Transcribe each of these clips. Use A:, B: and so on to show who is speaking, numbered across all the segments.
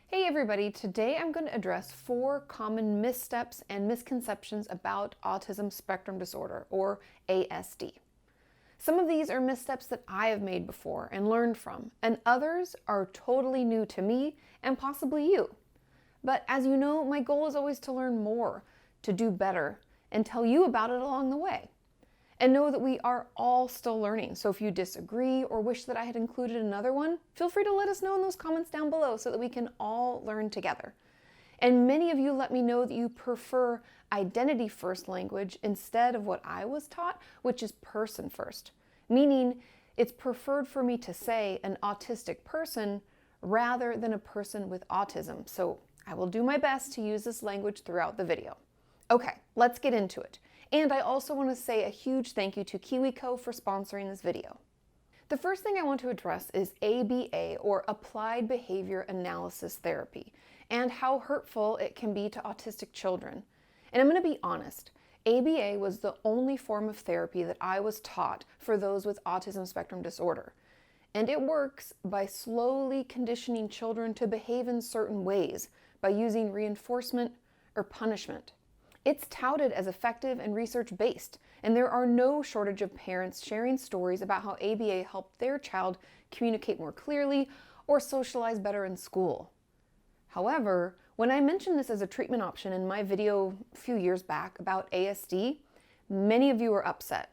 A: Hey everybody, today I'm going to address 4 common missteps and misconceptions about autism spectrum disorder, or ASD. Some of these are missteps that I have made before and learned from, and others are totally new to me and possibly you. But as you know, my goal is always to learn more, to do better, and tell you about it along the way. And know that we are all still learning, so if you disagree or wish that I had included another one, feel free to let us know in those comments down below so that we can all learn together. And many of you let me know that you prefer identity first language instead of what I was taught, which is person first, meaning it's preferred for me to say an autistic person rather than a person with autism. So I will do my best to use this language throughout the video. Okay, let's get into it. And I also want to say a huge thank you to KiwiCo for sponsoring this video. The first thing I want to address is ABA, or Applied Behavior Analysis Therapy, and how hurtful it can be to autistic children. And I'm going to be honest, ABA was the only form of therapy that I was taught for those with autism spectrum disorder. And it works by slowly conditioning children to behave in certain ways by using reinforcement or punishment. It's touted as effective and research-based, and there are no shortage of parents sharing stories about how ABA helped their child communicate more clearly or socialize better in school. However, when I mentioned this as a treatment option in my video a few years back about ASD, many of you were upset.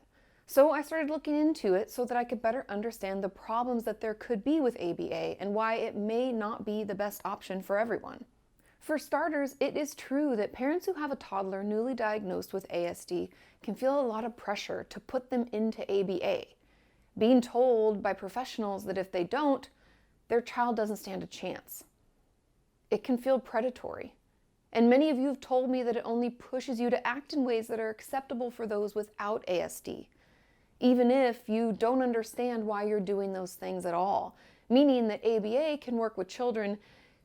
A: So I started looking into it so that I could better understand the problems that there could be with ABA and why it may not be the best option for everyone. For starters, it is true that parents who have a toddler newly diagnosed with ASD can feel a lot of pressure to put them into ABA, being told by professionals that if they don't, their child doesn't stand a chance. It can feel predatory, and many of you have told me that it only pushes you to act in ways that are acceptable for those without ASD, even if you don't understand why you're doing those things at all, meaning that ABA can work with children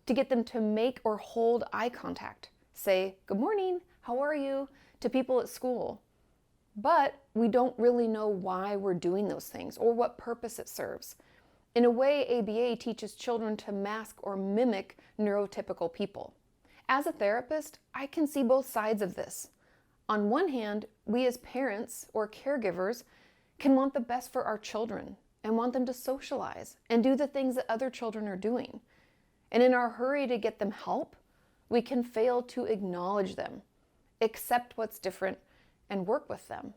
A: to get them to make or hold eye contact, say, "Good morning, how are you?" to people at school. But we don't really know why we're doing those things or what purpose it serves. In a way, ABA teaches children to mask or mimic neurotypical people. As a therapist, I can see both sides of this. On one hand, we as parents or caregivers can want the best for our children and want them to socialize and do the things that other children are doing. And in our hurry to get them help, we can fail to acknowledge them, accept what's different, and work with them.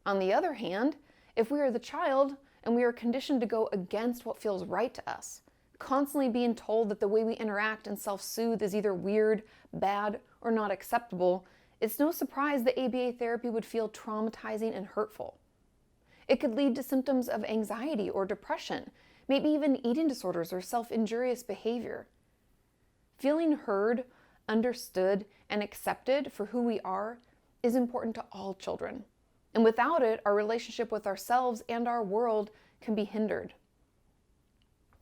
A: On the other hand, if we are the child and we are conditioned to go against what feels right to us, constantly being told that the way we interact and self-soothe is either weird, bad, or not acceptable, it's no surprise that ABA therapy would feel traumatizing and hurtful. It could lead to symptoms of anxiety or depression, maybe even eating disorders or self-injurious behavior. Feeling heard, understood, and accepted for who we are is important to all children. And without it, our relationship with ourselves and our world can be hindered.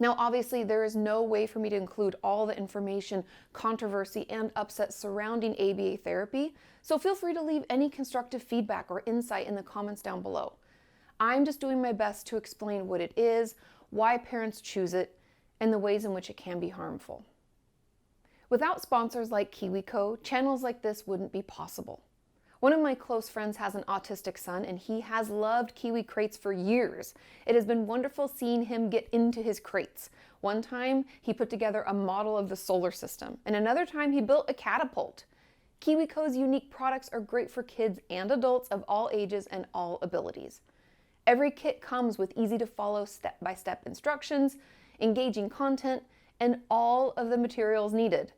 A: Now, obviously, there is no way for me to include all the information, controversy, and upset surrounding ABA therapy, so feel free to leave any constructive feedback or insight in the comments down below. I'm just doing my best to explain what it is, why parents choose it, and the ways in which it can be harmful. Without sponsors like KiwiCo, channels like this wouldn't be possible. One of my close friends has an autistic son, and he has loved Kiwi crates for years. It has been wonderful seeing him get into his crates. One time, he put together a model of the solar system, and another time he built a catapult. KiwiCo's unique products are great for kids and adults of all ages and all abilities. Every kit comes with easy-to-follow step-by-step instructions, engaging content, and all of the materials needed.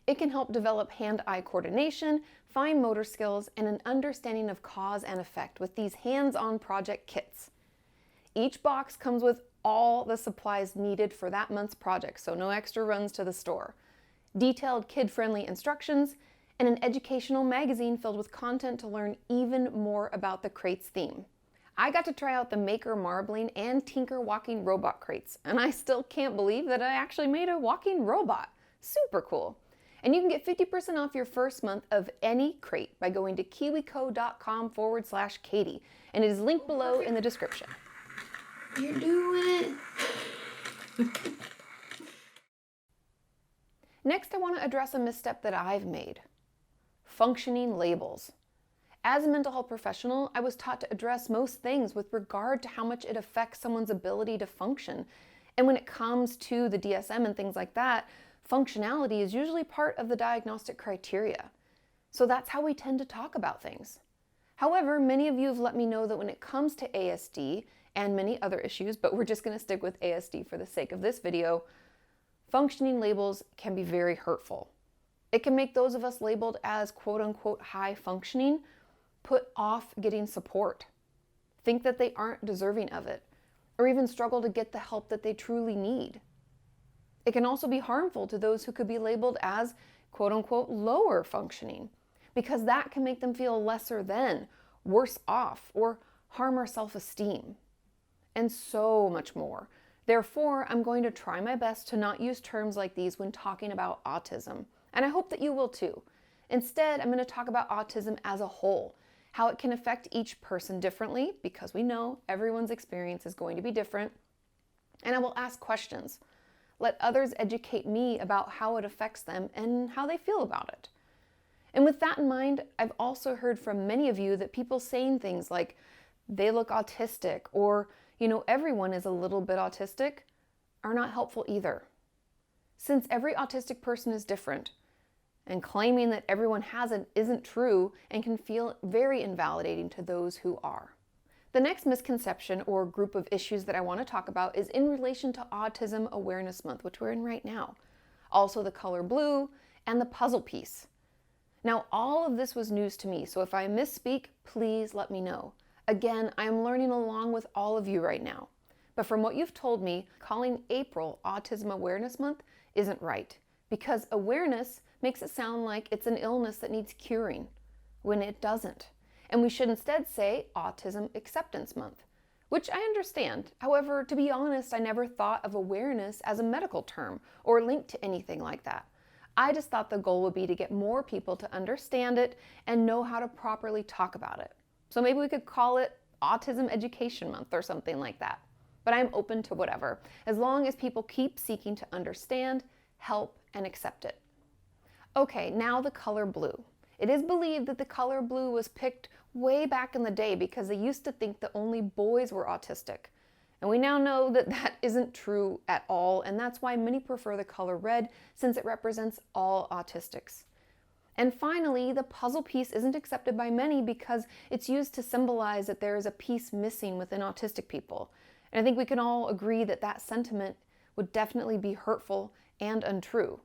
A: It can help develop hand-eye coordination, fine motor skills, and an understanding of cause and effect with these hands-on project kits. Each box comes with all the supplies needed for that month's project, so no extra runs to the store. Detailed kid-friendly instructions, and an educational magazine filled with content to learn even more about the crate's theme. I got to try out the Maker Marbling and Tinker Walking Robot crates, and I still can't believe that I actually made a walking robot. Super cool. And you can get 50% off your first month of any crate by going to kiwico.com/Kati, and it is linked below in the description.
B: You're doing it.
A: Next, I want to address a misstep that I've made: functioning labels. As a mental health professional, I was taught to address most things with regard to how much it affects someone's ability to function. And when it comes to the DSM and things like that, functionality is usually part of the diagnostic criteria. So that's how we tend to talk about things. However, many of you have let me know that when it comes to ASD and many other issues, but we're just going to stick with ASD for the sake of this video, functioning labels can be very hurtful. It can make those of us labeled as quote-unquote high functioning put off getting support, think that they aren't deserving of it, or even struggle to get the help that they truly need. It can also be harmful to those who could be labeled as quote-unquote lower functioning, because that can make them feel lesser than, worse off, or harm our self-esteem, and so much more. Therefore, I'm going to try my best to not use terms like these when talking about autism, and I hope that you will too. Instead, I'm going to talk about autism as a whole, how it can affect each person differently, because we know everyone's experience is going to be different, and I will ask questions. Let others educate me about how it affects them and how they feel about it. And with that in mind, I've also heard from many of you that people saying things like, they look autistic, or, everyone is a little bit autistic, are not helpful either. Since every autistic person is different, and claiming that everyone has it isn't true and can feel very invalidating to those who are. The next misconception or group of issues that I want to talk about is in relation to Autism Awareness Month, which we're in right now. Also the color blue and the puzzle piece. Now, all of this was news to me, so if I misspeak, please let me know. Again, I am learning along with all of you right now. But from what you've told me, calling April Autism Awareness Month isn't right, because awareness makes it sound like it's an illness that needs curing, when it doesn't. And we should instead say Autism Acceptance Month, which I understand. However, to be honest, I never thought of awareness as a medical term or linked to anything like that. I just thought the goal would be to get more people to understand it and know how to properly talk about it. So maybe we could call it Autism Education Month or something like that. But I'm open to whatever, as long as people keep seeking to understand, help, and accept it. Okay, now the color blue. It is believed that the color blue was picked way back in the day because they used to think that only boys were autistic. And we now know that that isn't true at all, and that's why many prefer the color red, since it represents all autistics. And finally, the puzzle piece isn't accepted by many because it's used to symbolize that there is a piece missing within autistic people. And I think we can all agree that that sentiment would definitely be hurtful and untrue.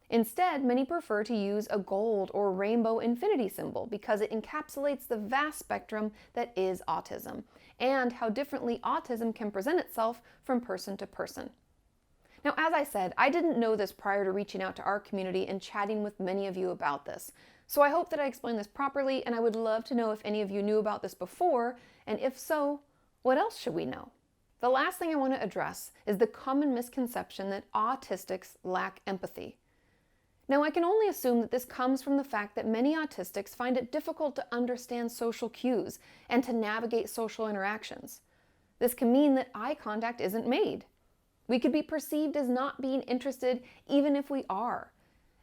A: Instead, many prefer to use a gold or rainbow infinity symbol because it encapsulates the vast spectrum that is autism and how differently autism can present itself from person to person. Now, as I said, I didn't know this prior to reaching out to our community and chatting with many of you about this. So I hope that I explained this properly, and I would love to know if any of you knew about this before, and if so, what else should we know? The last thing I want to address is the common misconception that autistics lack empathy. Now, I can only assume that this comes from the fact that many autistics find it difficult to understand social cues and to navigate social interactions. This can mean that eye contact isn't made. We could be perceived as not being interested even if we are.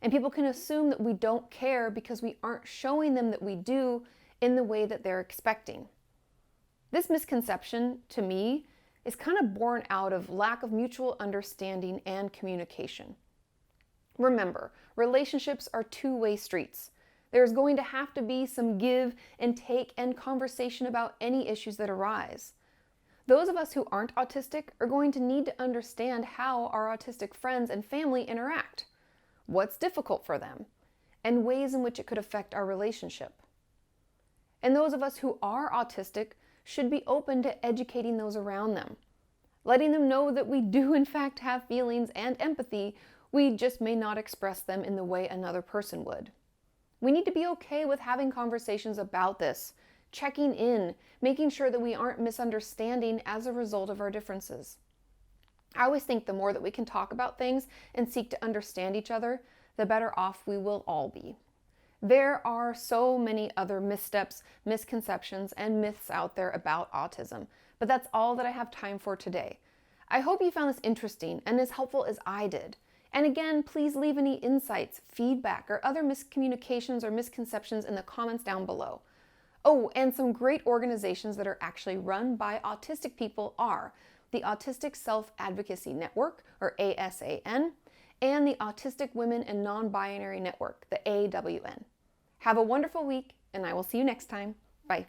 A: And people can assume that we don't care because we aren't showing them that we do in the way that they're expecting. This misconception, to me, is kind of born out of lack of mutual understanding and communication. Remember, relationships are two-way streets. There's going to have to be some give and take and conversation about any issues that arise. Those of us who aren't autistic are going to need to understand how our autistic friends and family interact, what's difficult for them, and ways in which it could affect our relationship. And those of us who are autistic should be open to educating those around them, letting them know that we do in fact have feelings and empathy. We just may not express them in the way another person would. We need to be okay with having conversations about this, checking in, making sure that we aren't misunderstanding as a result of our differences. I always think the more that we can talk about things and seek to understand each other, the better off we will all be. There are so many other missteps, misconceptions, and myths out there about autism, but that's all that I have time for today. I hope you found this interesting and as helpful as I did. And again, please leave any insights, feedback, or other miscommunications or misconceptions in the comments down below. Oh, and some great organizations that are actually run by autistic people are the Autistic Self-Advocacy Network, or ASAN, and the Autistic Women and Non-Binary Network, the AWN. Have a wonderful week, and I will see you next time. Bye.